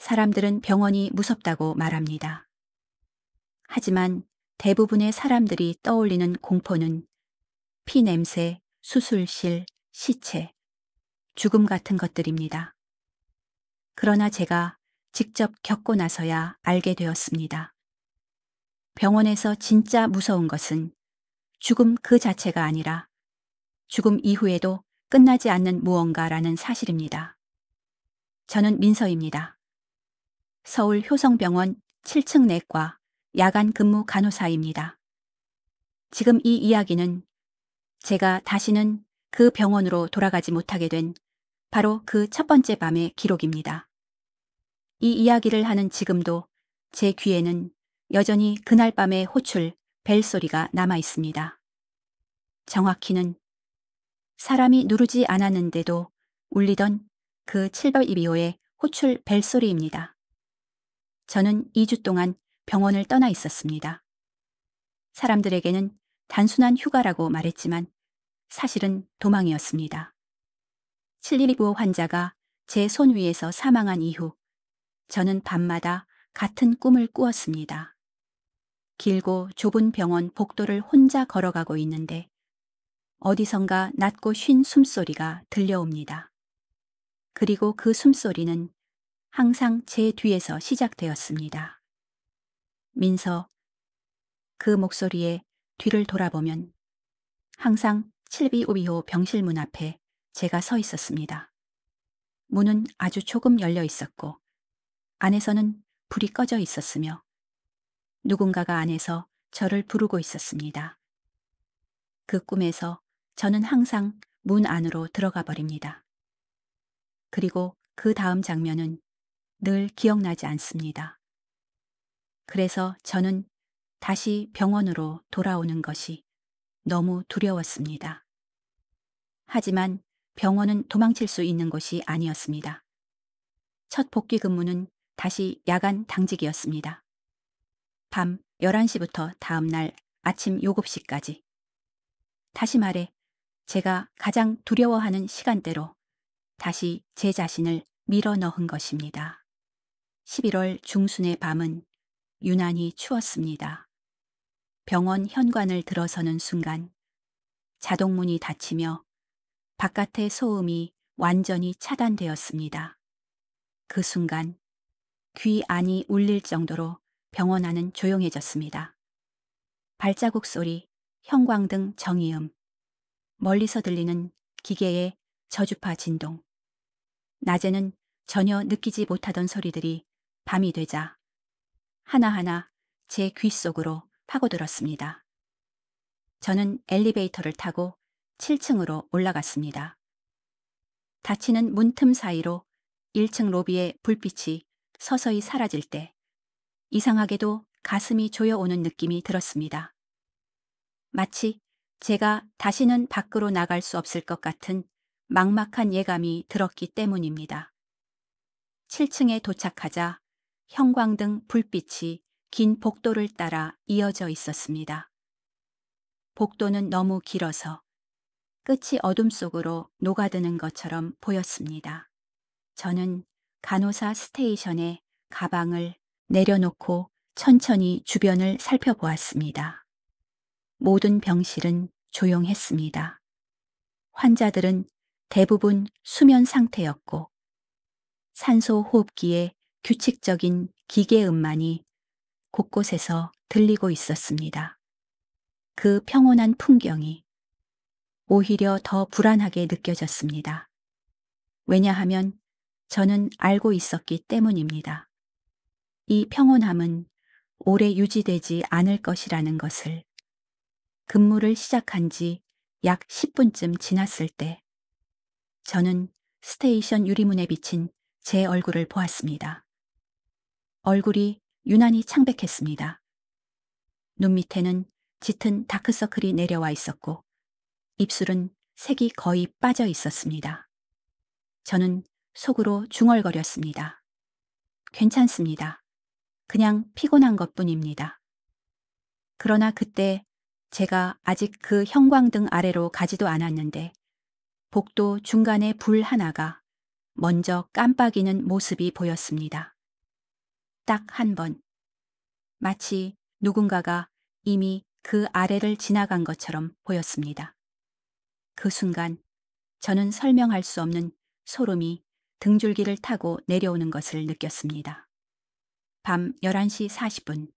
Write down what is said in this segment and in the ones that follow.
사람들은 병원이 무섭다고 말합니다. 하지만 대부분의 사람들이 떠올리는 공포는 피 냄새, 수술실, 시체, 죽음 같은 것들입니다. 그러나 제가 직접 겪고 나서야 알게 되었습니다. 병원에서 진짜 무서운 것은 죽음 그 자체가 아니라 죽음 이후에도 끝나지 않는 무언가라는 사실입니다. 저는 민서입니다. 서울 효성병원 7층 내과 야간 근무 간호사입니다. 지금 이 이야기는 제가 다시는 그 병원으로 돌아가지 못하게 된 바로 그 첫 번째 밤의 기록입니다. 이 이야기를 하는 지금도 제 귀에는 여전히 그날 밤의 호출, 벨소리가 남아 있습니다. 정확히는 사람이 누르지 않았는데도 울리던 그 712호의 호출 벨소리입니다. 저는 2주 동안 병원을 떠나 있었습니다. 사람들에게는 단순한 휴가라고 말했지만 사실은 도망이었습니다. 712호 환자가 제 손 위에서 사망한 이후 저는 밤마다 같은 꿈을 꾸었습니다. 길고 좁은 병원 복도를 혼자 걸어가고 있는데 어디선가 낮고 쉰 숨소리가 들려옵니다. 그리고 그 숨소리는 항상 제 뒤에서 시작되었습니다. 민서, 그 목소리에 뒤를 돌아보면 항상 725호 병실문 앞에 제가 서 있었습니다. 문은 아주 조금 열려 있었고 안에서는 불이 꺼져 있었으며 누군가가 안에서 저를 부르고 있었습니다. 그 꿈에서 저는 항상 문 안으로 들어가 버립니다. 그리고 그 다음 장면은 늘 기억나지 않습니다. 그래서 저는 다시 병원으로 돌아오는 것이 너무 두려웠습니다. 하지만 병원은 도망칠 수 있는 곳이 아니었습니다. 첫 복귀 근무는 다시 야간 당직이었습니다. 밤 11시부터 다음 날 아침 7시까지. 다시 말해 제가 가장 두려워하는 시간대로 다시 제 자신을 밀어 넣은 것입니다. 11월 중순의 밤은 유난히 추웠습니다. 병원 현관을 들어서는 순간 자동문이 닫히며 바깥의 소음이 완전히 차단되었습니다. 그 순간 귀 안이 울릴 정도로 병원 안은 조용해졌습니다. 발자국 소리, 형광등 정이음, 멀리서 들리는 기계의 저주파 진동. 낮에는 전혀 느끼지 못하던 소리들이 밤이 되자 하나하나 제 귀 속으로 파고들었습니다. 저는 엘리베이터를 타고 7층으로 올라갔습니다. 닫히는 문틈 사이로 1층 로비의 불빛이 서서히 사라질 때 이상하게도 가슴이 조여오는 느낌이 들었습니다. 마치 제가 다시는 밖으로 나갈 수 없을 것 같은 막막한 예감이 들었기 때문입니다. 7층에 도착하자 형광등 불빛이 긴 복도를 따라 이어져 있었습니다. 복도는 너무 길어서 끝이 어둠 속으로 녹아드는 것처럼 보였습니다. 저는 간호사 스테이션에 가방을 내려놓고 천천히 주변을 살펴보았습니다. 모든 병실은 조용했습니다. 환자들은 대부분 수면 상태였고 산소 호흡기에 규칙적인 기계음만이 곳곳에서 들리고 있었습니다. 그 평온한 풍경이 오히려 더 불안하게 느껴졌습니다. 왜냐하면 저는 알고 있었기 때문입니다. 이 평온함은 오래 유지되지 않을 것이라는 것을. 근무를 시작한 지 약 10분쯤 지났을 때 저는 스테이션 유리문에 비친 제 얼굴을 보았습니다. 얼굴이 유난히 창백했습니다. 눈 밑에는 짙은 다크서클이 내려와 있었고 입술은 색이 거의 빠져 있었습니다. 저는 속으로 중얼거렸습니다. 괜찮습니다. 그냥 피곤한 것뿐입니다. 그러나 그때 제가 아직 그 형광등 아래로 가지도 않았는데 복도 중간에 불 하나가 먼저 깜빡이는 모습이 보였습니다. 딱 한 번. 마치 누군가가 이미 그 아래를 지나간 것처럼 보였습니다. 그 순간 저는 설명할 수 없는 소름이 등줄기를 타고 내려오는 것을 느꼈습니다. 밤 11시 40분.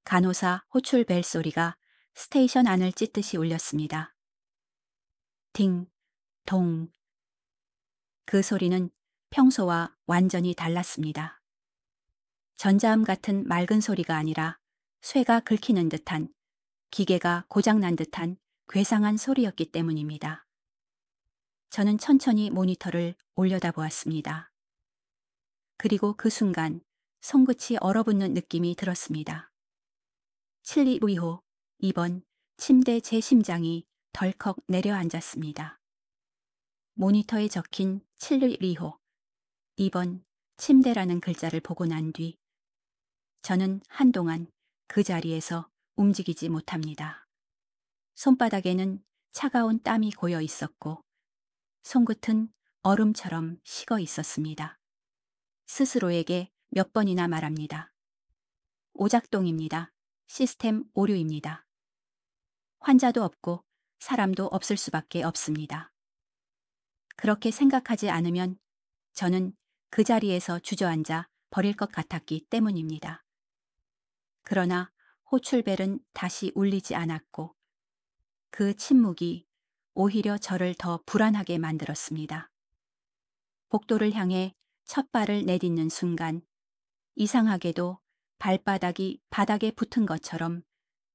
간호사 호출 벨 소리가 스테이션 안을 찢듯이 울렸습니다. 딩, 동. 그 소리는 평소와 완전히 달랐습니다. 전자음 같은 맑은 소리가 아니라 쇠가 긁히는 듯한, 기계가 고장난 듯한 괴상한 소리였기 때문입니다. 저는 천천히 모니터를 올려다보았습니다. 그리고 그 순간 손끝이 얼어붙는 느낌이 들었습니다. 725, 2번 침대 제 심장이 덜컥 내려앉았습니다. 모니터에 적힌 725, 2번 침대라는 글자를 보고 난 뒤 저는 한동안 그 자리에서 움직이지 못합니다. 손바닥에는 차가운 땀이 고여 있었고 손끝은 얼음처럼 식어 있었습니다. 스스로에게 몇 번이나 말합니다. 오작동입니다. 시스템 오류입니다. 환자도 없고 사람도 없을 수밖에 없습니다. 그렇게 생각하지 않으면 저는 그 자리에서 주저앉아 버릴 것 같았기 때문입니다. 그러나 호출벨은 다시 울리지 않았고 그 침묵이 오히려 저를 더 불안하게 만들었습니다. 복도를 향해 첫 발을 내딛는 순간 이상하게도 발바닥이 바닥에 붙은 것처럼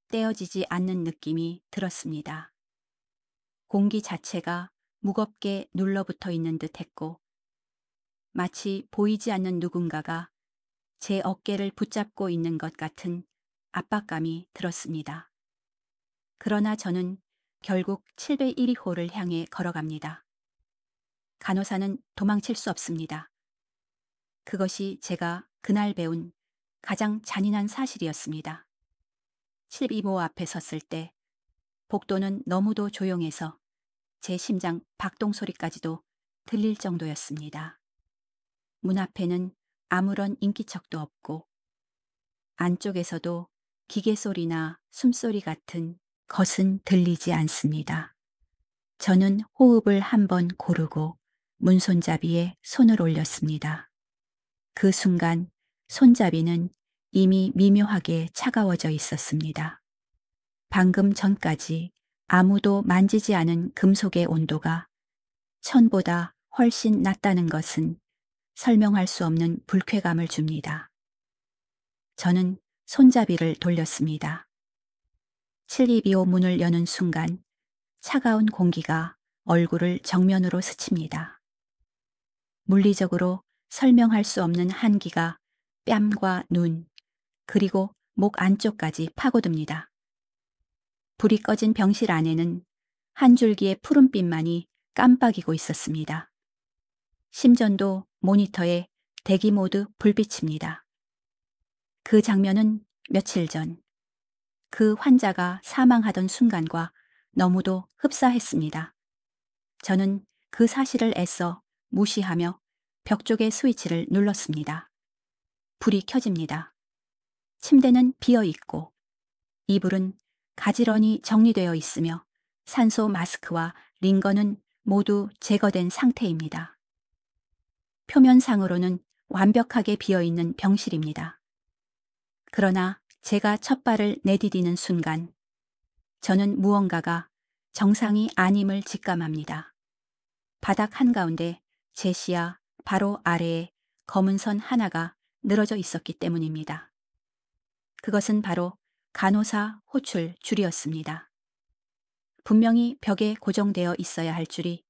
떼어지지 않는 느낌이 들었습니다. 공기 자체가 무겁게 눌러붙어 있는 듯 했고 마치 보이지 않는 누군가가 제 어깨를 붙잡고 있는 것 같은 압박감이 들었습니다. 그러나 저는 결국 701호를 향해 걸어갑니다. 간호사는 도망칠 수 없습니다. 그것이 제가 그날 배운 가장 잔인한 사실이었습니다. 725 앞에 섰을 때 복도는 너무도 조용해서 제 심장 박동 소리까지도 들릴 정도였습니다. 문 앞에는 아무런 인기척도 없고 안쪽에서도 기계 소리나 숨소리 같은 것은 들리지 않습니다. 저는 호흡을 한번 고르고 문손잡이에 손을 올렸습니다. 그 순간 손잡이는 이미 미묘하게 차가워져 있었습니다. 방금 전까지 아무도 만지지 않은 금속의 온도가 천보다 훨씬 낮다는 것은 설명할 수 없는 불쾌감을 줍니다. 저는 손잡이를 돌렸습니다. 725 문을 여는 순간 차가운 공기가 얼굴을 정면으로 스칩니다. 물리적으로 설명할 수 없는 한기가 뺨과 눈, 그리고 목 안쪽까지 파고듭니다. 불이 꺼진 병실 안에는 한 줄기의 푸른빛만이 깜빡이고 있었습니다. 심전도 모니터에 대기 모드 불빛입니다. 그 장면은 며칠 전, 그 환자가 사망하던 순간과 너무도 흡사했습니다. 저는 그 사실을 애써 무시하며 벽 쪽의 스위치를 눌렀습니다. 불이 켜집니다. 침대는 비어 있고 이불은 가지런히 정리되어 있으며 산소 마스크와 링거는 모두 제거된 상태입니다. 표면상으로는 완벽하게 비어 있는 병실입니다. 그러나 제가 첫 발을 내디디는 순간 저는 무언가가 정상이 아님을 직감합니다. 바닥 한가운데 제 시야 바로 아래에 검은 선 하나가 늘어져 있었기 때문입니다. 그것은 바로 간호사 호출 줄이었습니다. 분명히 벽에 고정되어 있어야 할 줄이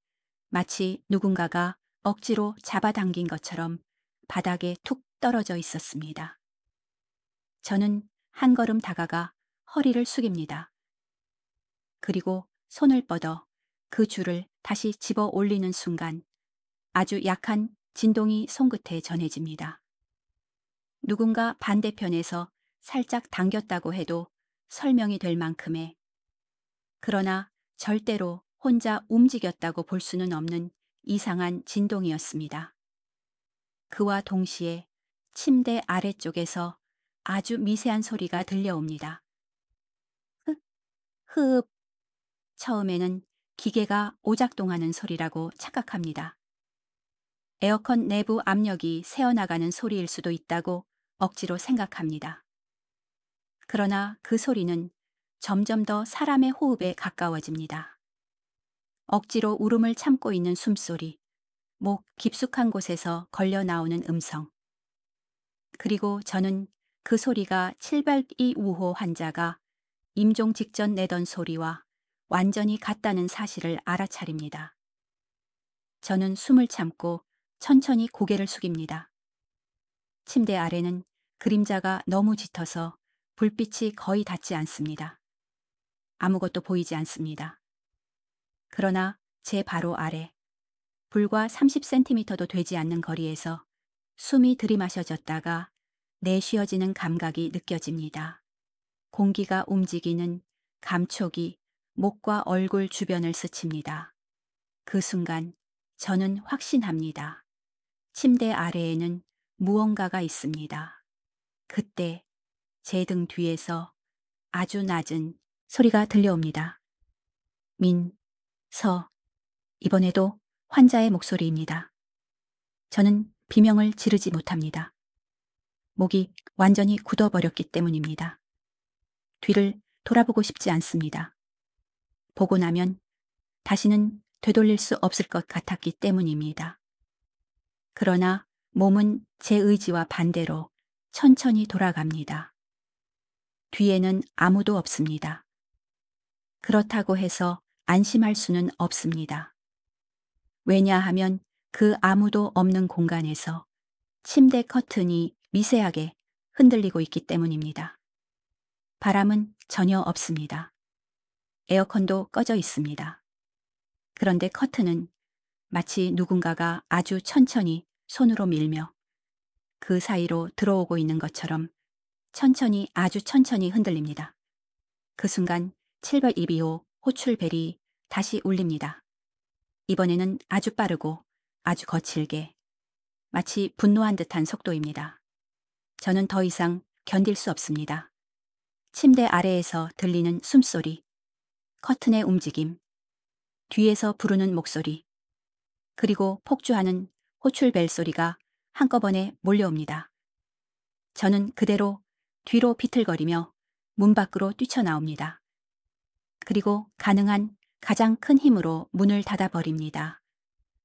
마치 누군가가 억지로 잡아당긴 것처럼 바닥에 툭 떨어져 있었습니다. 저는 한 걸음 다가가 허리를 숙입니다. 그리고 손을 뻗어 그 줄을 다시 집어 올리는 순간 아주 약한 진동이 손끝에 전해집니다. 누군가 반대편에서 살짝 당겼다고 해도 설명이 될 만큼의, 그러나 절대로 혼자 움직였다고 볼 수는 없는 이상한 진동이었습니다. 그와 동시에 침대 아래쪽에서 아주 미세한 소리가 들려옵니다. 흡, 흡. 처음에는 기계가 오작동하는 소리라고 착각합니다. 에어컨 내부 압력이 새어나가는 소리일 수도 있다고 억지로 생각합니다. 그러나 그 소리는 점점 더 사람의 호흡에 가까워집니다. 억지로 울음을 참고 있는 숨소리, 목 깊숙한 곳에서 걸려 나오는 음성. 그리고 저는 그 소리가 702 우호 환자가 임종 직전 내던 소리와 완전히 같다는 사실을 알아차립니다. 저는 숨을 참고 천천히 고개를 숙입니다. 침대 아래는 그림자가 너무 짙어서 불빛이 거의 닿지 않습니다. 아무것도 보이지 않습니다. 그러나 제 바로 아래, 불과 30cm도 되지 않는 거리에서 숨이 들이마셔졌다가 내쉬어지는 감각이 느껴집니다. 공기가 움직이는 감촉이 목과 얼굴 주변을 스칩니다. 그 순간 저는 확신합니다. 침대 아래에는 무언가가 있습니다. 그때 제 등 뒤에서 아주 낮은 소리가 들려옵니다. 서, 이번에도 환자의 목소리입니다. 저는 비명을 지르지 못합니다. 목이 완전히 굳어버렸기 때문입니다. 뒤를 돌아보고 싶지 않습니다. 보고 나면 다시는 되돌릴 수 없을 것 같았기 때문입니다. 그러나 몸은 제 의지와 반대로 천천히 돌아갑니다. 뒤에는 아무도 없습니다. 그렇다고 해서 안심할 수는 없습니다. 왜냐하면 그 아무도 없는 공간에서 침대 커튼이 미세하게 흔들리고 있기 때문입니다. 바람은 전혀 없습니다. 에어컨도 꺼져 있습니다. 그런데 커튼은 마치 누군가가 아주 천천히 손으로 밀며 그 사이로 들어오고 있는 것처럼 천천히 아주 천천히 흔들립니다. 그 순간 702호 호출벨이 다시 울립니다. 이번에는 아주 빠르고 아주 거칠게 마치 분노한 듯한 속도입니다. 저는 더 이상 견딜 수 없습니다. 침대 아래에서 들리는 숨소리, 커튼의 움직임, 뒤에서 부르는 목소리, 그리고 폭주하는 호출벨 소리가 한꺼번에 몰려옵니다. 저는 그대로 뒤로 비틀거리며 문 밖으로 뛰쳐나옵니다. 그리고 가능한 가장 큰 힘으로 문을 닫아버립니다.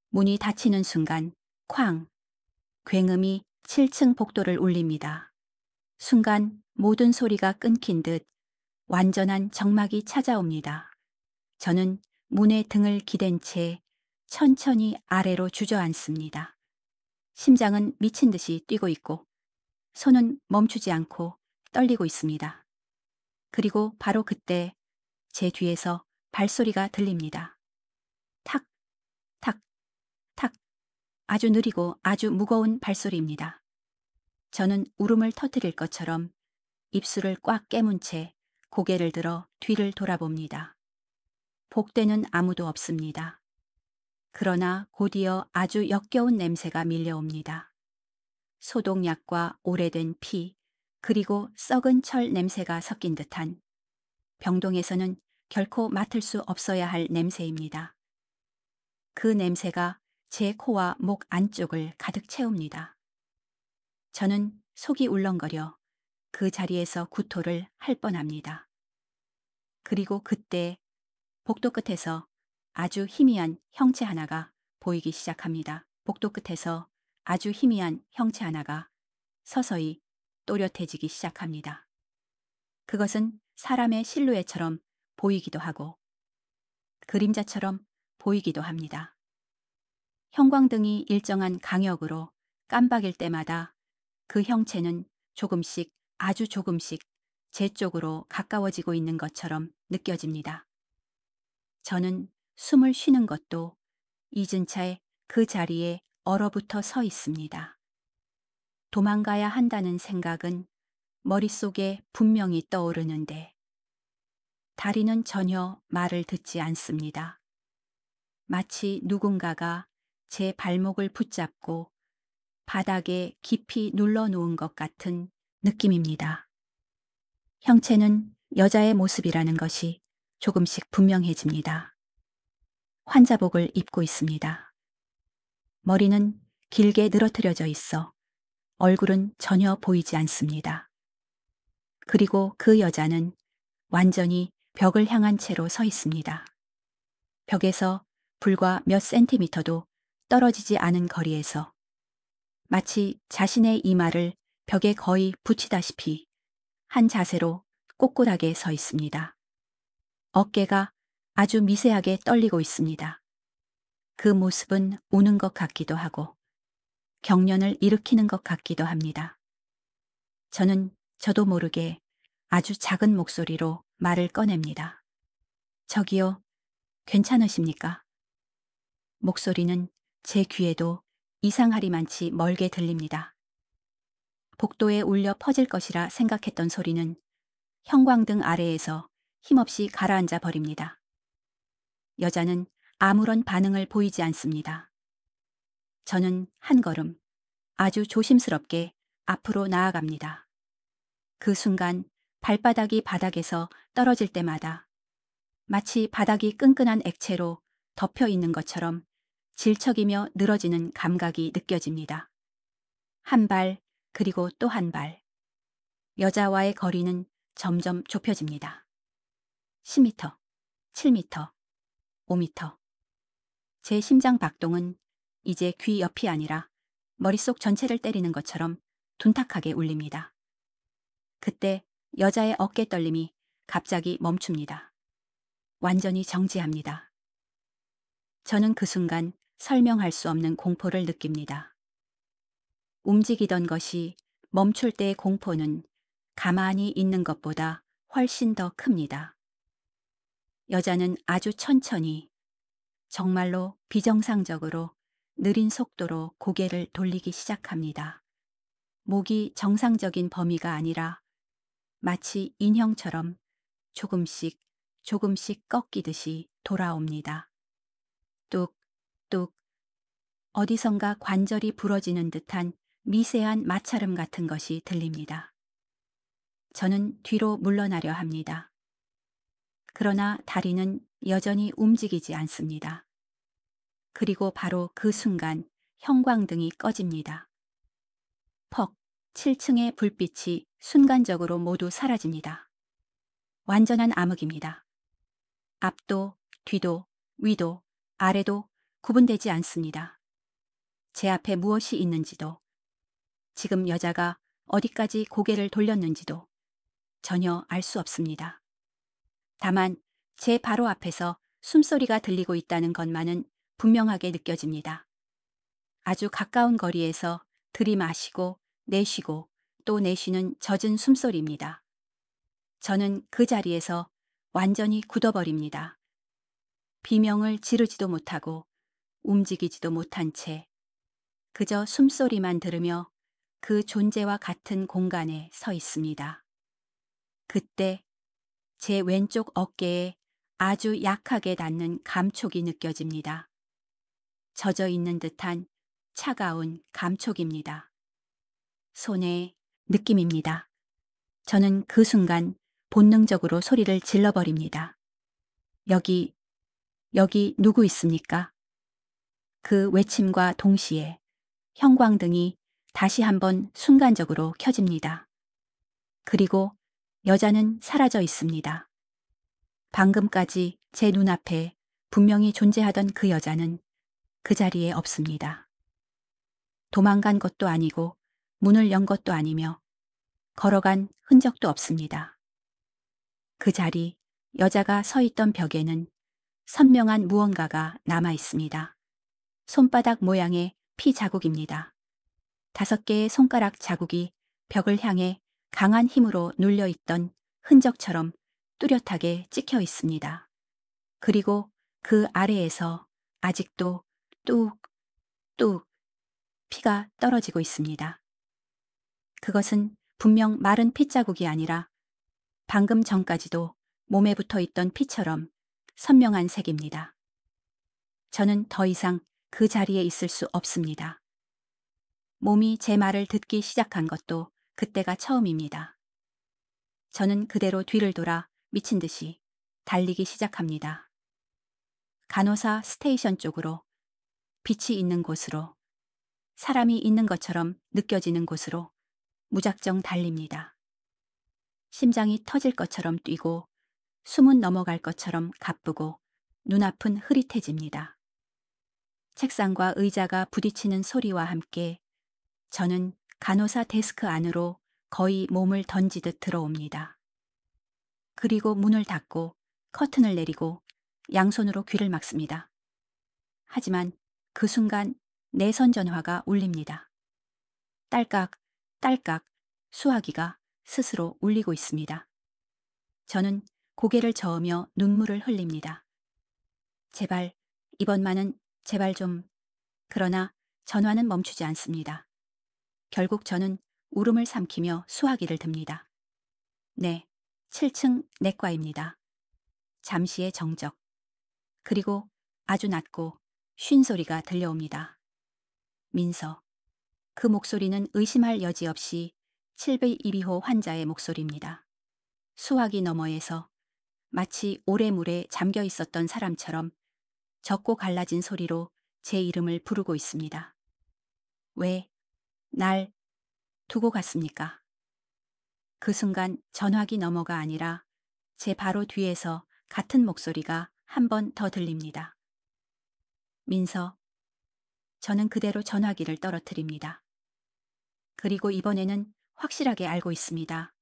문이 닫히는 순간 쾅! 굉음이 7층 복도를 울립니다. 순간 모든 소리가 끊긴 듯 완전한 정막이 찾아옵니다. 저는 문에 등을 기댄 채 천천히 아래로 주저앉습니다. 심장은 미친 듯이 뛰고 있고 손은 멈추지 않고 떨리고 있습니다. 그리고 바로 그때 제 뒤에서 발소리가 들립니다. 탁, 탁, 탁. 아주 느리고 아주 무거운 발소리입니다. 저는 울음을 터뜨릴 것처럼 입술을 꽉 깨문 채 고개를 들어 뒤를 돌아봅니다. 복대는 아무도 없습니다. 그러나 곧이어 아주 역겨운 냄새가 밀려옵니다. 소독약과 오래된 피, 그리고 썩은 철 냄새가 섞인 듯한 병동에서는 결코 맡을 수 없어야 할 냄새입니다. 그 냄새가 제 코와 목 안쪽을 가득 채웁니다. 저는 속이 울렁거려 그 자리에서 구토를 할 뻔합니다. 그리고 그때 복도 끝에서 아주 희미한 형체 하나가 보이기 시작합니다. 복도 끝에서 아주 희미한 형체 하나가 서서히 또렷해지기 시작합니다. 그것은 사람의 실루엣처럼 보이기도 하고 그림자처럼 보이기도 합니다. 형광등이 일정한 강역으로 깜박일 때마다 그 형체는 조금씩 아주 조금씩 제 쪽으로 가까워지고 있는 것처럼 느껴집니다. 저는 숨을 쉬는 것도 잊은 채 그 자리에 얼어붙어 서 있습니다. 도망가야 한다는 생각은 머릿속에 분명히 떠오르는데 다리는 전혀 말을 듣지 않습니다. 마치 누군가가 제 발목을 붙잡고 바닥에 깊이 눌러 놓은 것 같은 느낌입니다. 형체는 여자의 모습이라는 것이 조금씩 분명해집니다. 환자복을 입고 있습니다. 머리는 길게 늘어뜨려져 있어 얼굴은 전혀 보이지 않습니다. 그리고 그 여자는 완전히 벽을 향한 채로 서 있습니다. 벽에서 불과 몇 센티미터도 떨어지지 않은 거리에서 마치 자신의 이마를 벽에 거의 붙이다시피 한 자세로 꼿꼿하게 서 있습니다. 어깨가 아주 미세하게 떨리고 있습니다. 그 모습은 우는 것 같기도 하고 경련을 일으키는 것 같기도 합니다. 저는 저도 모르게 아주 작은 목소리로 말을 꺼냅니다. 저기요, 괜찮으십니까? 목소리는 제 귀에도 이상하리만치 멀게 들립니다. 복도에 울려 퍼질 것이라 생각했던 소리는 형광등 아래에서 힘없이 가라앉아 버립니다. 여자는 아무런 반응을 보이지 않습니다. 저는 한 걸음 아주 조심스럽게 앞으로 나아갑니다. 그 순간 발바닥이 바닥에서 떨어질 때마다 마치 바닥이 끈끈한 액체로 덮여 있는 것처럼 질척이며 늘어지는 감각이 느껴집니다. 한 발, 그리고 또 한 발. 여자와의 거리는 점점 좁혀집니다. 10m, 7m, 5m. 제 심장 박동은 이제 귀 옆이 아니라 머릿속 전체를 때리는 것처럼 둔탁하게 울립니다. 그때 여자의 어깨 떨림이 갑자기 멈춥니다. 완전히 정지합니다. 저는 그 순간 설명할 수 없는 공포를 느낍니다. 움직이던 것이 멈출 때의 공포는 가만히 있는 것보다 훨씬 더 큽니다. 여자는 아주 천천히, 정말로 비정상적으로 느린 속도로 고개를 돌리기 시작합니다. 목이 정상적인 범위가 아니라 마치 인형처럼 조금씩 조금씩 꺾이듯이 돌아옵니다. 뚝, 뚝, 어디선가 관절이 부러지는 듯한 미세한 마찰음 같은 것이 들립니다. 저는 뒤로 물러나려 합니다. 그러나 다리는 여전히 움직이지 않습니다. 그리고 바로 그 순간 형광등이 꺼집니다. 퍽, 7층의 불빛이 순간적으로 모두 사라집니다. 완전한 암흑입니다. 앞도, 뒤도, 위도, 아래도 구분되지 않습니다. 제 앞에 무엇이 있는지도, 지금 여자가 어디까지 고개를 돌렸는지도 전혀 알 수 없습니다. 다만 제 바로 앞에서 숨소리가 들리고 있다는 것만은 분명하게 느껴집니다. 아주 가까운 거리에서 들이마시고 내쉬고 또 내쉬는 젖은 숨소리입니다. 저는 그 자리에서 완전히 굳어버립니다. 비명을 지르지도 못하고 움직이지도 못한 채 그저 숨소리만 들으며 그 존재와 같은 공간에 서 있습니다. 그때 제 왼쪽 어깨에 아주 약하게 닿는 감촉이 느껴집니다. 젖어 있는 듯한 차가운 감촉입니다. 손의 느낌입니다. 저는 그 순간 본능적으로 소리를 질러버립니다. 여기 누구 있습니까? 그 외침과 동시에 형광등이 다시 한번 순간적으로 켜집니다. 그리고 여자는 사라져 있습니다. 방금까지 제 눈앞에 분명히 존재하던 그 여자는 그 자리에 없습니다. 도망간 것도 아니고 문을 연 것도 아니며 걸어간 흔적도 없습니다. 그 자리, 여자가 서 있던 벽에는 선명한 무언가가 남아 있습니다. 손바닥 모양의 피 자국입니다. 5개의 손가락 자국이 벽을 향해 강한 힘으로 눌려 있던 흔적처럼 뚜렷하게 찍혀 있습니다. 그리고 그 아래에서 아직도 뚝, 뚝 피가 떨어지고 있습니다. 그것은 분명 마른 핏자국이 아니라 방금 전까지도 몸에 붙어 있던 피처럼 선명한 색입니다. 저는 더 이상 그 자리에 있을 수 없습니다. 몸이 제 말을 듣기 시작한 것도 그때가 처음입니다. 저는 그대로 뒤를 돌아 미친 듯이 달리기 시작합니다. 간호사 스테이션 쪽으로, 빛이 있는 곳으로, 사람이 있는 것처럼 느껴지는 곳으로 무작정 달립니다. 심장이 터질 것처럼 뛰고 숨은 넘어갈 것처럼 가쁘고 눈앞은 흐릿해집니다. 책상과 의자가 부딪히는 소리와 함께 저는 간호사 데스크 안으로 거의 몸을 던지듯 들어옵니다. 그리고 문을 닫고 커튼을 내리고 양손으로 귀를 막습니다. 하지만 그 순간 내선 전화가 울립니다. 딸깍, 딸깍 수화기가 스스로 울리고 있습니다. 저는 고개를 저으며 눈물을 흘립니다. 제발, 이번만은 제발 좀. 그러나 전화는 멈추지 않습니다. 결국 저는 울음을 삼키며 수화기를 듭니다. 네, 7층 내과입니다. 잠시의 정적. 그리고 아주 낮고 쉰 소리가 들려옵니다. 민서. 그 목소리는 의심할 여지 없이 702비호 환자의 목소리입니다. 수화기 너머에서 마치 오래물에 잠겨 있었던 사람처럼 적고 갈라진 소리로 제 이름을 부르고 있습니다. 왜 날 두고 갔습니까? 그 순간 전화기 너머가 아니라 제 바로 뒤에서 같은 목소리가 한 번 더 들립니다. 민서. 저는 그대로 전화기를 떨어뜨립니다. 그리고 이번에는 확실하게 알고 있습니다.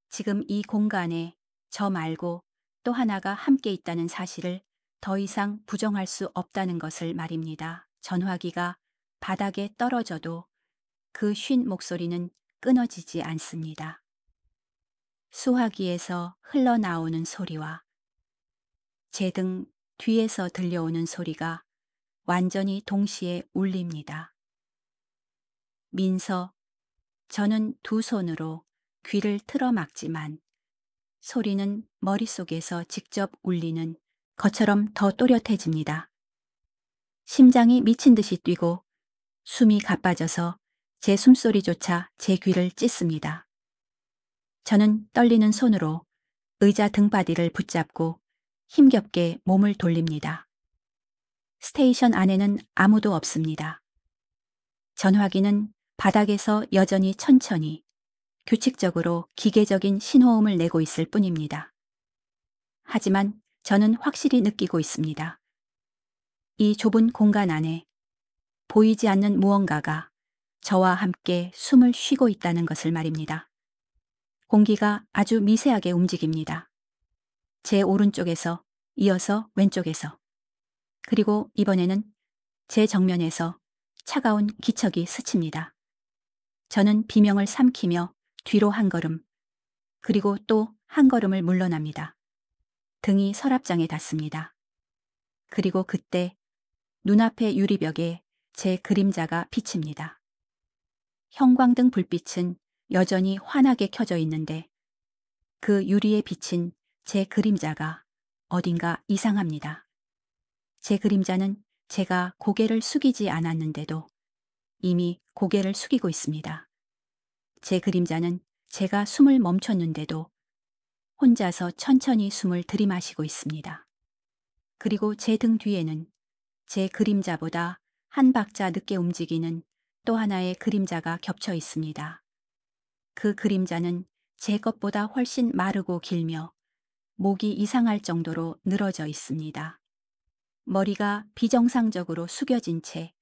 지금 이 공간에 저 말고 또 하나가 함께 있다는 사실을 더 이상 부정할 수 없다는 것을 말입니다. 전화기가 바닥에 떨어져도 그 쉰 목소리는 끊어지지 않습니다. 수화기에서 흘러나오는 소리와 제 등 뒤에서 들려오는 소리가 완전히 동시에 울립니다. 민서. 저는 두 손으로 귀를 틀어막지만 소리는 머릿속에서 직접 울리는 것처럼 더 또렷해집니다. 심장이 미친 듯이 뛰고 숨이 가빠져서 제 숨소리조차 제 귀를 찢습니다. 저는 떨리는 손으로 의자 등받이를 붙잡고 힘겹게 몸을 돌립니다. 스테이션 안에는 아무도 없습니다. 전화기는 바닥에서 여전히 천천히 규칙적으로 기계적인 신호음을 내고 있을 뿐입니다. 하지만 저는 확실히 느끼고 있습니다. 이 좁은 공간 안에 보이지 않는 무언가가 저와 함께 숨을 쉬고 있다는 것을 말입니다. 공기가 아주 미세하게 움직입니다. 제 오른쪽에서 이어서 왼쪽에서 그리고 이번에는 제 정면에서 차가운 기척이 스칩니다. 저는 비명을 삼키며 뒤로 한 걸음 그리고 또 한 걸음을 물러납니다. 등이 서랍장에 닿습니다. 그리고 그때 눈앞의 유리벽에 제 그림자가 비칩니다. 형광등 불빛은 여전히 환하게 켜져 있는데 그 유리에 비친 제 그림자가 어딘가 이상합니다. 제 그림자는 제가 고개를 숙이지 않았는데도 이미 고개를 숙이고 있습니다. 제 그림자는 제가 숨을 멈췄는데도 혼자서 천천히 숨을 들이마시고 있습니다. 그리고 제 등 뒤에는 제 그림자보다 한 박자 늦게 움직이는 또 하나의 그림자가 겹쳐 있습니다. 그 그림자는 제 것보다 훨씬 마르고 길며 목이 이상할 정도로 늘어져 있습니다. 머리가 비정상적으로 숙여진 채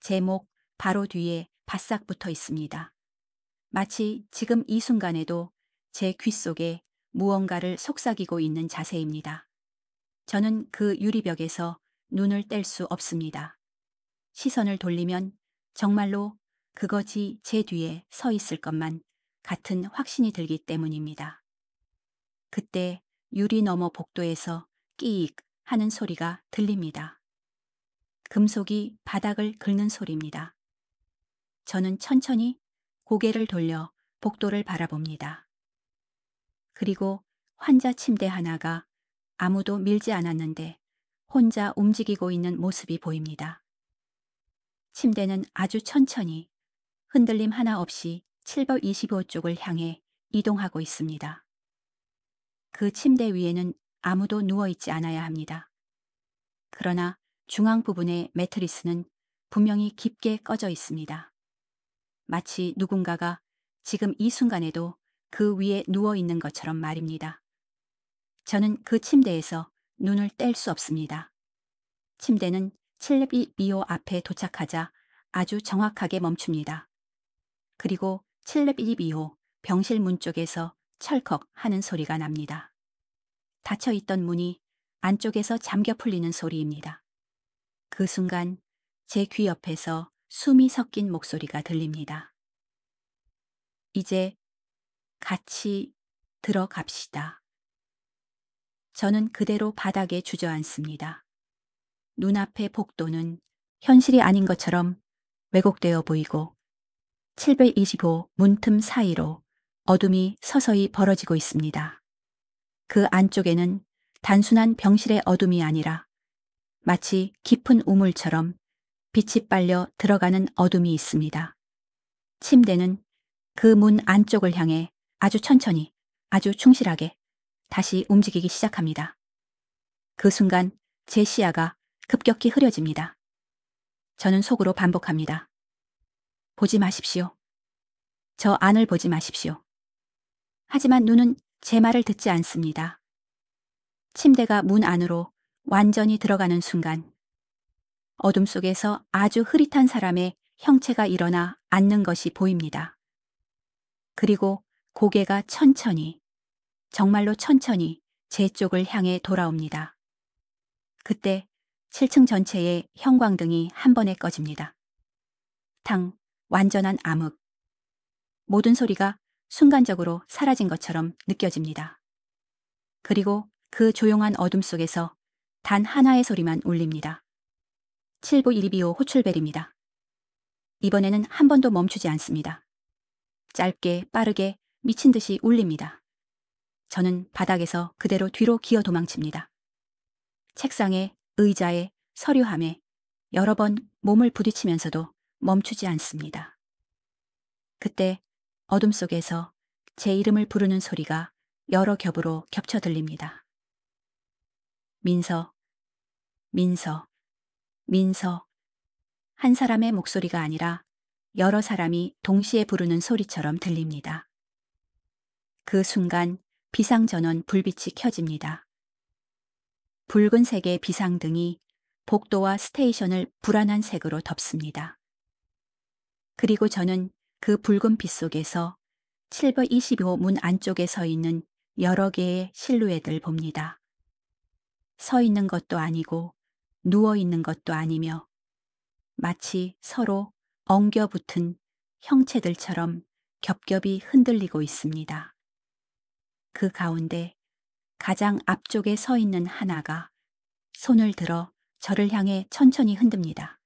제 목 바로 뒤에 바싹 붙어 있습니다. 마치 지금 이 순간에도 제 귀 속에 무언가를 속삭이고 있는 자세입니다. 저는 그 유리벽에서 눈을 뗄 수 없습니다. 시선을 돌리면 정말로 그것이 제 뒤에 서 있을 것만 같은 확신이 들기 때문입니다. 그때 유리 너머 복도에서 끼익 하는 소리가 들립니다. 금속이 바닥을 긁는 소리입니다. 저는 천천히 고개를 돌려 복도를 바라봅니다. 그리고 환자 침대 하나가 아무도 밀지 않았는데 혼자 움직이고 있는 모습이 보입니다. 침대는 아주 천천히 흔들림 하나 없이 725 쪽을 향해 이동하고 있습니다. 그 침대 위에는 아무도 누워있지 않아야 합니다. 그러나 중앙 부분의 매트리스는 분명히 깊게 꺼져 있습니다. 마치 누군가가 지금 이 순간에도 그 위에 누워 있는 것처럼 말입니다. 저는 그 침대에서 눈을 뗄 수 없습니다. 침대는 702호 앞에 도착하자 아주 정확하게 멈춥니다. 그리고 702호 병실 문 쪽에서 철컥 하는 소리가 납니다. 닫혀있던 문이 안쪽에서 잠겨 풀리는 소리입니다. 그 순간 제 귀 옆에서 숨이 섞인 목소리가 들립니다. 이제 같이 들어갑시다. 저는 그대로 바닥에 주저앉습니다. 눈앞의 복도는 현실이 아닌 것처럼 왜곡되어 보이고 725 문틈 사이로 어둠이 서서히 벌어지고 있습니다. 그 안쪽에는 단순한 병실의 어둠이 아니라 마치 깊은 우물처럼 빛이 빨려 들어가는 어둠이 있습니다. 침대는 그 문 안쪽을 향해 아주 천천히, 아주 충실하게 다시 움직이기 시작합니다. 그 순간 제 시야가 급격히 흐려집니다. 저는 속으로 반복합니다. 보지 마십시오. 저 안을 보지 마십시오. 하지만 눈은 제 말을 듣지 않습니다. 침대가 문 안으로 완전히 들어가는 순간 어둠 속에서 아주 흐릿한 사람의 형체가 일어나 앉는 것이 보입니다. 그리고 고개가 천천히, 정말로 천천히 제 쪽을 향해 돌아옵니다. 그때 7층 전체의 형광등이 한 번에 꺼집니다. 완전한 암흑. 모든 소리가 순간적으로 사라진 것처럼 느껴집니다. 그리고 그 조용한 어둠 속에서 단 하나의 소리만 울립니다. 79125 호출벨입니다. 이번에는 한 번도 멈추지 않습니다. 짧게 빠르게 미친 듯이 울립니다. 저는 바닥에서 그대로 뒤로 기어 도망칩니다. 책상에, 의자에, 서류함에 여러 번 몸을 부딪히면서도 멈추지 않습니다. 그때 어둠 속에서 제 이름을 부르는 소리가 여러 겹으로 겹쳐 들립니다. 민서, 민서, 민서. 한 사람의 목소리가 아니라 여러 사람이 동시에 부르는 소리처럼 들립니다. 그 순간 비상전원 불빛이 켜집니다. 붉은색의 비상등이 복도와 스테이션을 불안한 색으로 덮습니다. 그리고 저는 그 붉은 빛 속에서 725 문 안쪽에 서 있는 여러 개의 실루엣을 봅니다. 서 있는 것도 아니고 누워 있는 것도 아니며 마치 서로 엉겨붙은 형체들처럼 겹겹이 흔들리고 있습니다. 그 가운데 가장 앞쪽에 서 있는 하나가 손을 들어 저를 향해 천천히 흔듭니다.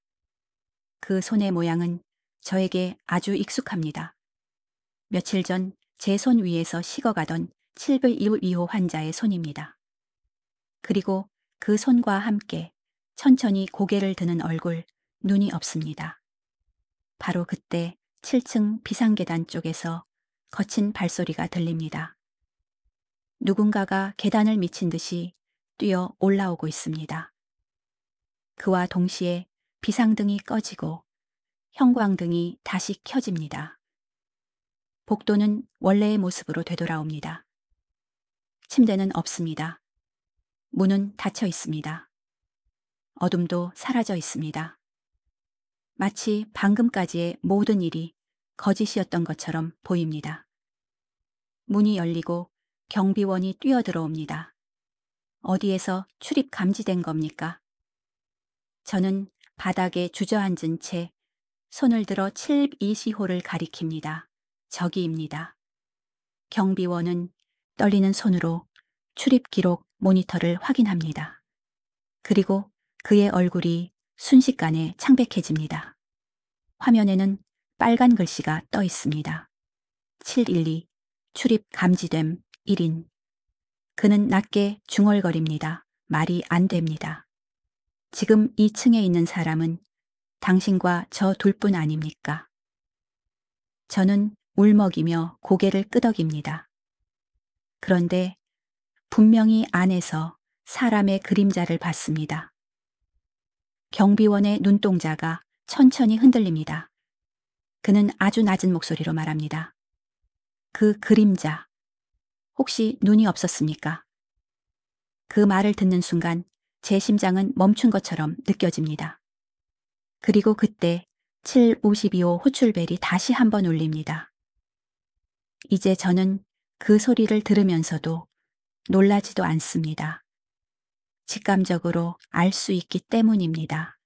그 손의 모양은 저에게 아주 익숙합니다. 며칠 전 제 손 위에서 식어가던 712호 환자의 손입니다. 그리고 그 손과 함께 천천히 고개를 드는 얼굴, 눈이 없습니다. 바로 그때 7층 비상계단 쪽에서 거친 발소리가 들립니다. 누군가가 계단을 미친 듯이 뛰어 올라오고 있습니다. 그와 동시에 비상등이 꺼지고 형광등이 다시 켜집니다. 복도는 원래의 모습으로 되돌아옵니다. 침대는 없습니다. 문은 닫혀 있습니다. 어둠도 사라져 있습니다. 마치 방금까지의 모든 일이 거짓이었던 것처럼 보입니다. 문이 열리고 경비원이 뛰어들어옵니다. 어디에서 출입 감지된 겁니까? 저는 바닥에 주저앉은 채 손을 들어 722호를 가리킵니다. 저기입니다. 경비원은 떨리는 손으로 출입 기록 모니터를 확인합니다. 그리고 그의 얼굴이 순식간에 창백해집니다. 화면에는 빨간 글씨가 떠 있습니다. 712 출입 감지됨 1인. 그는 낮게 중얼거립니다. 말이 안 됩니다. 지금 2층에 있는 사람은 당신과 저 둘뿐 아닙니까? 저는 울먹이며 고개를 끄덕입니다. 그런데 분명히 안에서 사람의 그림자를 봤습니다. 경비원의 눈동자가 천천히 흔들립니다. 그는 아주 낮은 목소리로 말합니다. 그 그림자, 혹시 눈이 없었습니까? 그 말을 듣는 순간 제 심장은 멈춘 것처럼 느껴집니다. 그리고 그때 752호 호출벨이 다시 한번 울립니다. 이제 저는 그 소리를 들으면서도 놀라지도 않습니다. 직감적으로 알 수 있기 때문입니다.